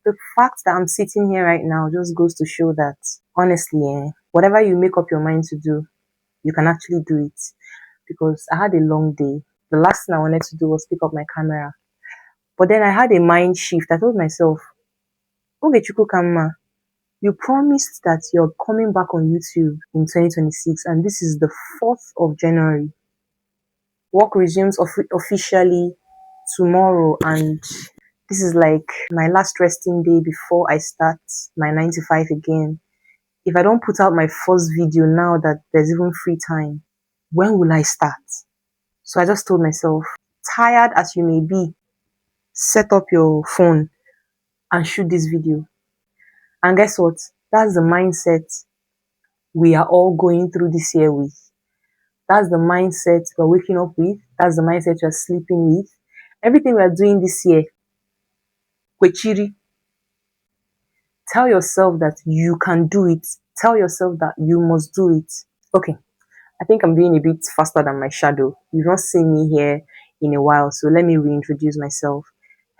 The fact that I'm sitting here right now just goes to show that, honestly, whatever you make up your mind to do, you can actually do it. Because I had a long day. The last thing I wanted to do was pick up my camera. But then I had a mind shift. I told myself, okay, Kanma, you promised that you're coming back on YouTube in 2026, and this is the 4th of January. Work resumes officially tomorrow, and this is like my last resting day before I start my 9 to 5 again. If I don't put out my first video now that there's even free time, when will I start? So I just told myself, tired as you may be, set up your phone and shoot this video. And guess what? That's the mindset we are all going through this year with. That's the mindset we're waking up with. That's the mindset you're sleeping with. Everything we're doing this year, kwechiri. Tell yourself that you can do it. Tell yourself that you must do it. Okay, I think I'm being a bit faster than my shadow. You've not seen me here in a while, so let me reintroduce myself.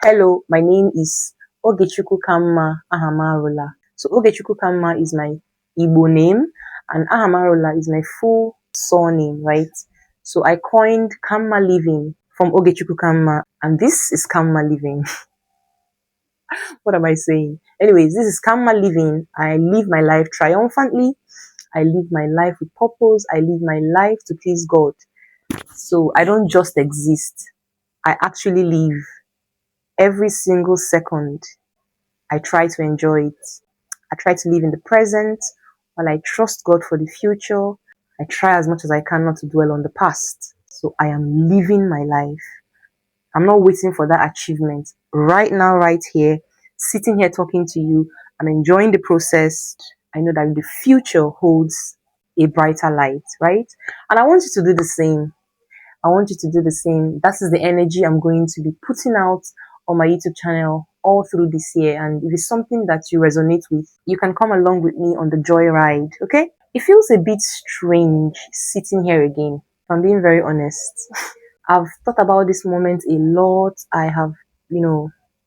Hello, my name is Ogechukwu Kanma Ahamarola. So Ogechukwu Kanma is my Igbo name, and Ahamarola is my full surname, right? So I coined Kanma Living from Ogechukwu Kanma, and this is Kanma Living. What am I saying? Anyways, this is Kanma Living. I live my life triumphantly. I live my life with purpose. I live my life to please God. So I don't just exist. I actually live. Every single second, I try to enjoy it. I try to live in the present while I trust God for the future. I try as much as I can not to dwell on the past. So I am living my life. I'm not waiting for that achievement. Right now, right here, sitting here talking to you, I'm enjoying the process. I know that the future holds a brighter light, right? And I want you to do the same. I want you to do the same. That is the energy I'm going to be putting out on my YouTube channel all through this year. And if it's something that you resonate with, you can come along with me on the joy ride, okay? It feels a bit strange sitting here again, if I'm being very honest. I've thought about this moment a lot. I have,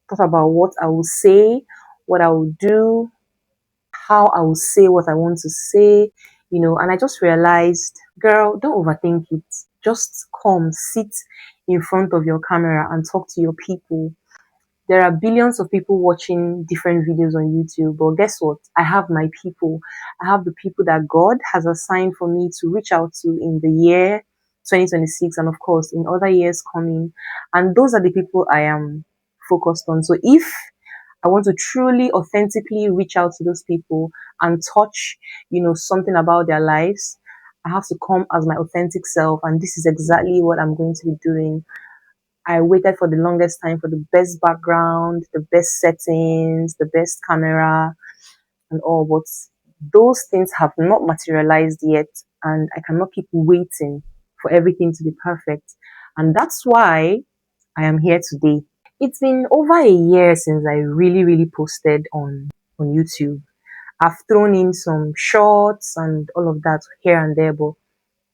thought about what I will say, what I will do, how I will say what I want to say, and I just realized, girl, don't overthink it. Just come, sit in front of your camera and talk to your people. There are billions of people watching different videos on YouTube, but guess what? I have my people. I have the people that God has assigned for me to reach out to in the year 2026 and of course in other years coming. And those are the people I am focused on. So if I want to truly, authentically reach out to those people and touch, something about their lives, I have to come as my authentic self. And this is exactly what I'm going to be doing. I waited for the longest time for the best background, the best settings, the best camera and all, but those things have not materialized yet. And I cannot keep waiting for everything to be perfect. And that's why I am here today. It's been over a year since I really posted on YouTube. I've thrown in some shorts and all of that here and there, but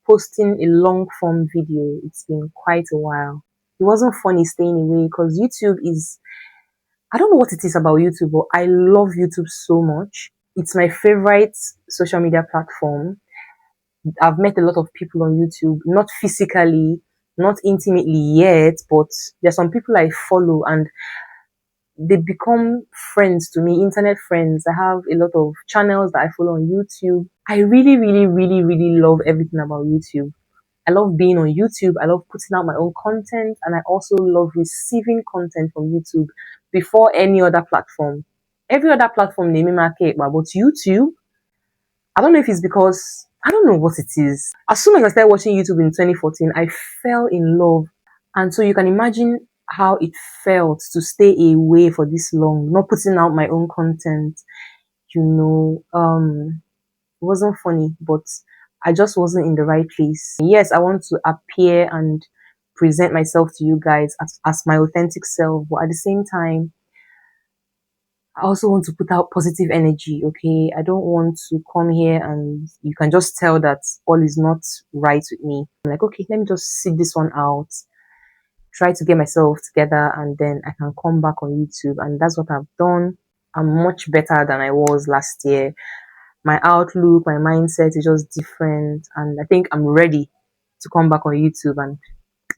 posting a long form video, it's been quite a while. It wasn't funny staying away because YouTube is, I don't know what it is about YouTube, but I love YouTube so much. It's my favorite social media platform. I've met a lot of people on YouTube, not physically, not intimately yet, but there's some people I follow and they become friends to me, internet friends. I have a lot of channels that I follow on YouTube. I really love everything about YouTube. I love being on YouTube. I love putting out my own content, and I also love receiving content from YouTube before any other platform. Every other platform, name market, but YouTube, I don't know if it's because, I don't know what it is. As soon as I started watching YouTube in 2014, I fell in love. And so you can imagine how it felt to stay away for this long, not putting out my own content. It wasn't funny, but I just wasn't in the right place. Yes, I want to appear and present myself to you guys as my authentic self, but at the same time, I also want to put out positive energy, okay? I don't want to come here and you can just tell that all is not right with me. I'm like, okay, let me just sit this one out, try to get myself together, and then I can come back on YouTube. And that's what I've done. I'm much better than I was last year. My outlook, my mindset is just different. And I think I'm ready to come back on YouTube, and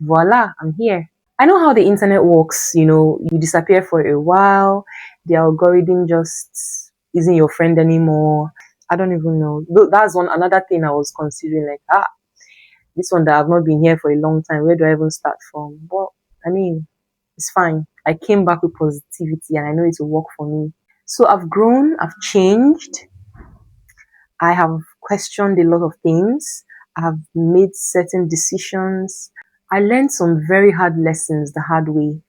voila, I'm here. I know how the internet works. You disappear for a while, the algorithm just isn't your friend anymore. I don't even know. That's one another thing I was considering, like, this one that I've not been here for a long time, where do I even start from? But I mean, it's fine. I came back with positivity and I know it will work for me. So I've grown, I've changed, I have questioned a lot of things, I've made certain decisions. I learned some very hard lessons the hard way.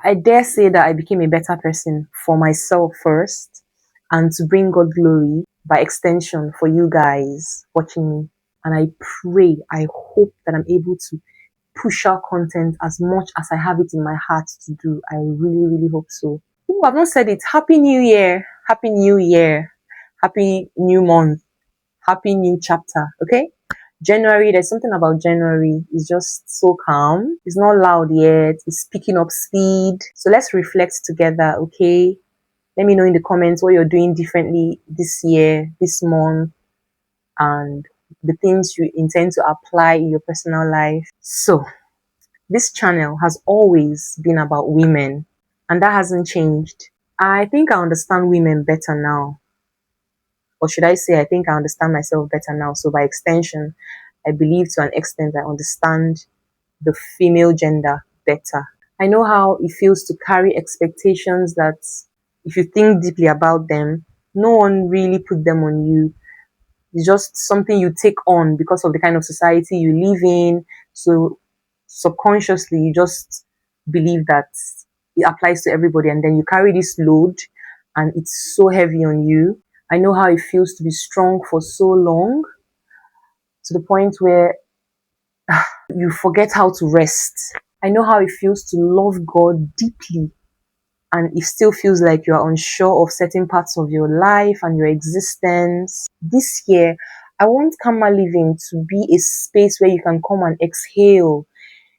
I dare say that I became a better person for myself first, and to bring God glory by extension for you guys watching me. And I pray, I hope that I'm able to push out content as much as I have it in my heart to do. I really, really hope so. Ooh, I've not said it. Happy New Year. Happy New Year. Happy new month. Happy new chapter. Okay? January, there's something about January. It's just so calm. It's not loud yet. It's picking up speed. So let's reflect together, okay? Let me know in the comments what you're doing differently this year, this month, and the things you intend to apply in your personal life. So, this channel has always been about women, and that hasn't changed. I think I understand women better now. Or should I say, I think I understand myself better now. So by extension, I believe to an extent I understand the female gender better. I know how it feels to carry expectations that, if you think deeply about them, no one really put them on you. It's just something you take on because of the kind of society you live in. So subconsciously, you just believe that it applies to everybody, and then you carry this load and it's so heavy on you. I know how it feels to be strong for so long, to the point where you forget how to rest. I know how it feels to love God deeply, and it still feels like you're unsure of certain parts of your life and your existence. This year, I want Kanma Living to be a space where you can come and exhale.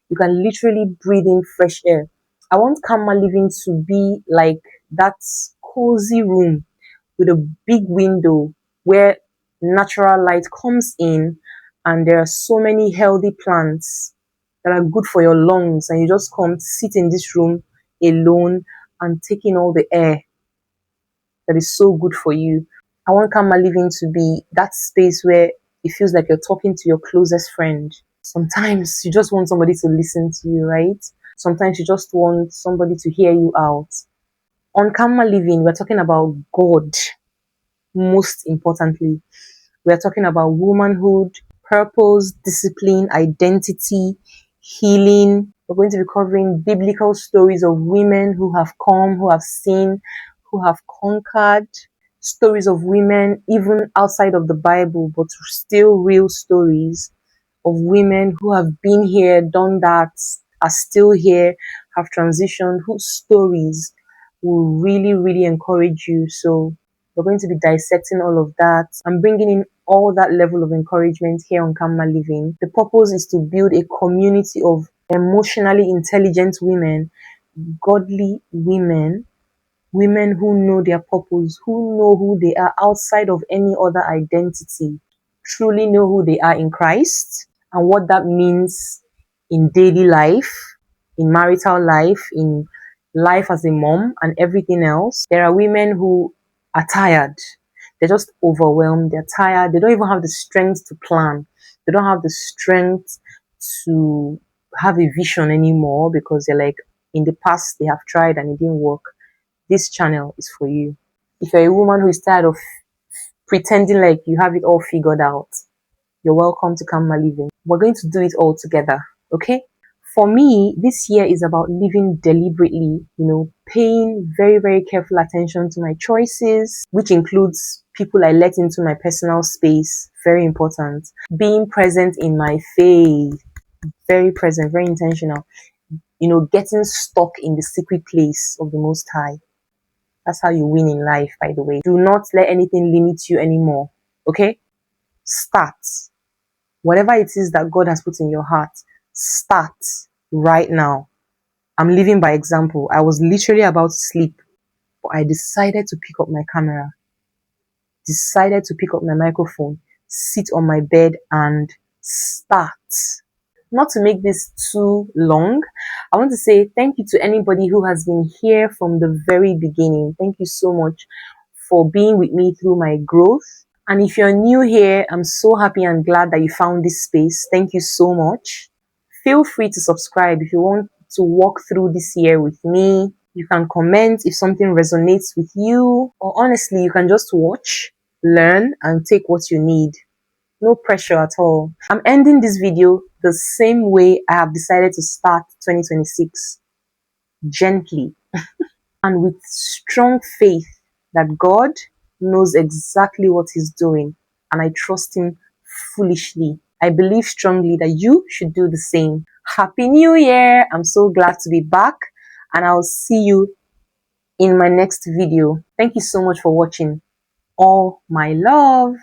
You can literally breathe in fresh air. I want Kanma Living to be like that cozy room with a big window where natural light comes in, and there are so many healthy plants that are good for your lungs, and you just come sit in this room alone and take in all the air that is so good for you. I want Karma Living to be that space where it feels like you're talking to your closest friend. Sometimes you just want somebody to listen to you, right? Sometimes you just want somebody to hear you out. On Karma Living, we're talking about God. Most importantly, we're talking about womanhood, purpose, discipline, identity, healing. We're going to be covering biblical stories of women who have come, who have seen, who have conquered. Stories of women, even outside of the Bible, but still real stories of women who have been here, done that, are still here, have transitioned, whose stories will really, really encourage you. So we're going to be dissecting all of that and bringing in all that level of encouragement here on Kanma Living. The purpose is to build a community of emotionally intelligent women, godly women, women who know their purpose, who know who they are outside of any other identity, truly know who they are in Christ and what that means in daily life, in marital life, in life as a mom and everything else. There are women who are tired. They're just overwhelmed. They're tired. They don't even have the strength to plan. They don't have the strength to have a vision anymore because they're like, in the past, they have tried and it didn't work. This channel is for you. If you're a woman who is tired of pretending like you have it all figured out, you're welcome to Kanma Living. We're going to do it all together, okay? For me, this year is about living deliberately, paying very, very careful attention to my choices, which includes people I let into my personal space. Very important. Being present in my faith. Very present, very intentional. Getting stuck in the secret place of the Most High. That's how you win in life, by the way. Do not let anything limit you anymore. Okay? Start. Whatever it is that God has put in your heart, start right now. I'm living by example. I was literally about to sleep I decided to pick up my camera, decided to pick up my microphone, sit on my bed and start. Not to make this too long, I want to say thank you to anybody who has been here from the very beginning. Thank you so much for being with me through my growth. And if you're new here, I'm so happy and glad that you found this space. Thank you so much. Feel free to subscribe if you want to walk through this year with me. You can comment if something resonates with you, or honestly, you can just watch, learn, and take what you need. No pressure at all. I'm ending this video the same way I have decided to start 2026. Gently and with strong faith that God knows exactly what He's doing, and I trust Him foolishly. I believe strongly that you should do the same. Happy New Year! I'm so glad to be back, and I'll see you in my next video. Thank you so much for watching. All my love.